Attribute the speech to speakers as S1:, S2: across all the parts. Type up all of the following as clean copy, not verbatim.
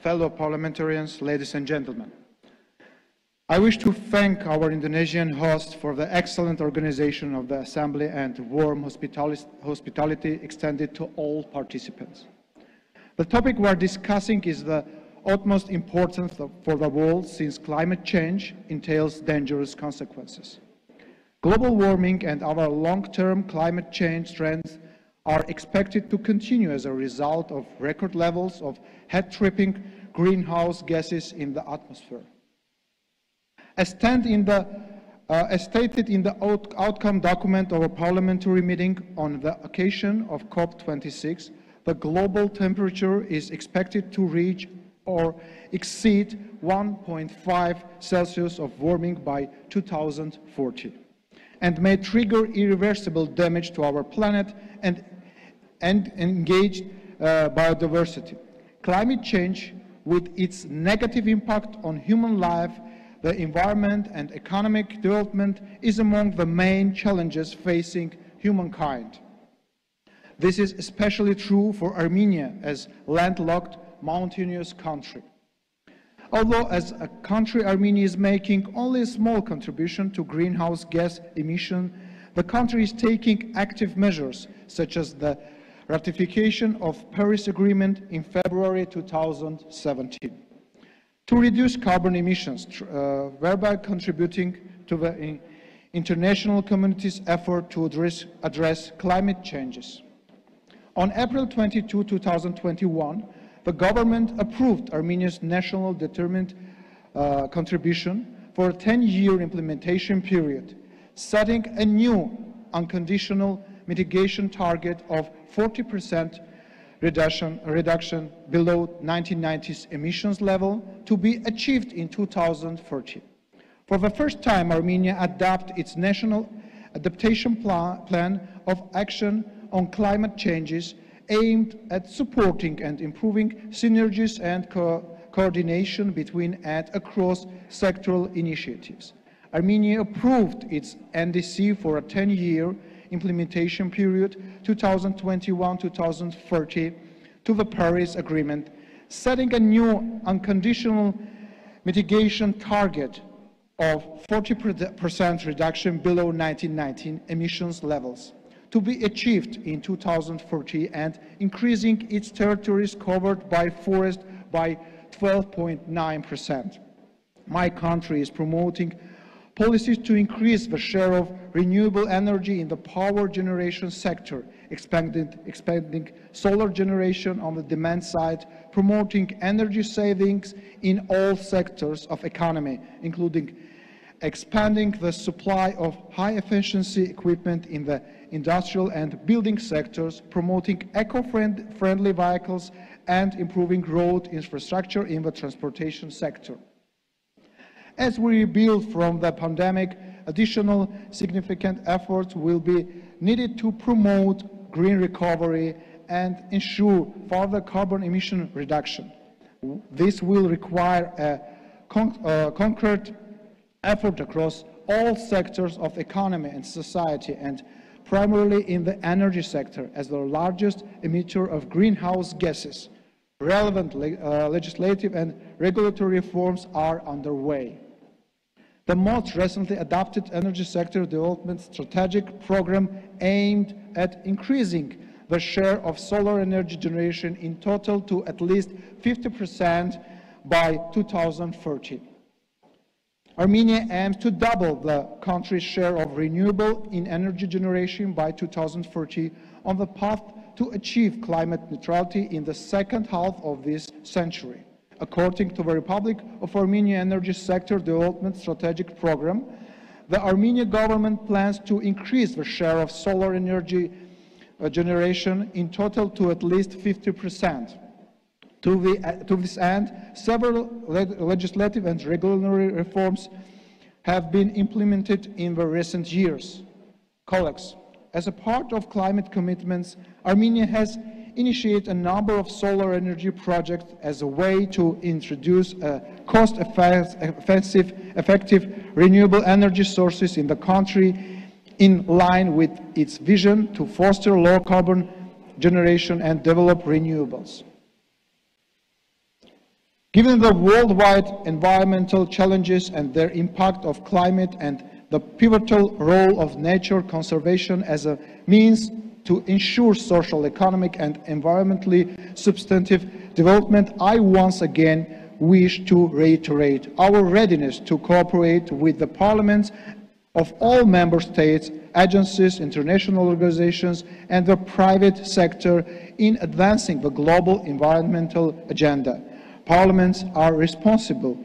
S1: fellow parliamentarians, ladies and gentlemen. I wish to thank our Indonesian host for the excellent organization of the Assembly and warm hospitality extended to all participants. The topic we are discussing is the utmost importance for the world since climate change entails dangerous consequences. Global warming and our long-term climate change trends are expected to continue as a result of record levels of head-tripping greenhouse gases in the atmosphere. As stated in the outcome document of a parliamentary meeting on the occasion of COP26, the global temperature is expected to reach or exceed 1.5 Celsius of warming by 2040, and may trigger irreversible damage to our planet and engage biodiversity. Climate change, with its negative impact on human life, the environment and economic development, is among the main challenges facing humankind. This is especially true for Armenia as landlocked mountainous country. Although as a country Armenia is making only a small contribution to greenhouse gas emission, the country is taking active measures such as the ratification of Paris Agreement in February 2017 to reduce carbon emissions, thereby contributing to the international community's effort to address climate changes. On April 22, 2021, the government approved Armenia's national determined contribution for a 10-year implementation period, setting a new unconditional mitigation target of 40% reduction below 1990s emissions level to be achieved in 2030. For the first time, Armenia adopted its national adaptation plan of action on climate changes aimed at supporting and improving synergies and coordination between and across sectoral initiatives. Armenia approved its NDC for a 10-year implementation period 2021-2030 to the Paris Agreement, setting a new unconditional mitigation target of 40% reduction below 1990 emissions levels to be achieved in 2040 and increasing its territories covered by forest by 12.9%. My country is promoting policies to increase the share of renewable energy in the power generation sector, expanding solar generation on the demand side, promoting energy savings in all sectors of economy, including expanding the supply of high-efficiency equipment in the industrial and building sectors, promoting eco-friendly vehicles, and improving road infrastructure in the transportation sector. As we rebuild from the pandemic, additional significant efforts will be needed to promote green recovery and ensure further carbon emission reduction. This will require a concrete effort across all sectors of economy and society, and primarily in the energy sector as the largest emitter of greenhouse gases. Relevant legislative and regulatory reforms are underway. The most recently adopted energy sector development strategic program aimed at increasing the share of solar energy generation in total to at least 50% by 2030. Armenia aims to double the country's share of renewable in energy generation by 2030 on the path to achieve climate neutrality in the second half of this century. According to the Republic of Armenia Energy Sector Development Strategic Program, the Armenian government plans to increase the share of solar energy generation in total to at least 50%. To this end, several legislative and regulatory reforms have been implemented in the recent years. Colleagues, as a part of climate commitments, Armenia has initiated a number of solar energy projects as a way to introduce cost-effective renewable energy sources in the country in line with its vision to foster low-carbon generation and develop renewables. Given the worldwide environmental challenges and their impact of climate and the pivotal role of nature conservation as a means to ensure social, economic, and environmentally substantive development, I once again wish to reiterate our readiness to cooperate with the parliaments of all member states, agencies, international organizations, and the private sector in advancing the global environmental agenda. Parliaments are responsible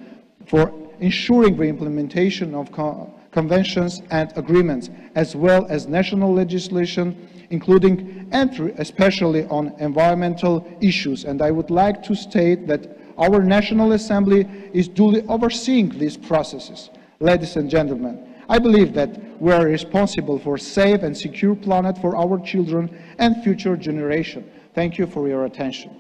S1: for ensuring the implementation of conventions and agreements, as well as national legislation, including and especially on environmental issues. And I would like to state that our National Assembly is duly overseeing these processes. Ladies and gentlemen, I believe that we are responsible for a safe and secure planet for our children and future generations. Thank you for your attention.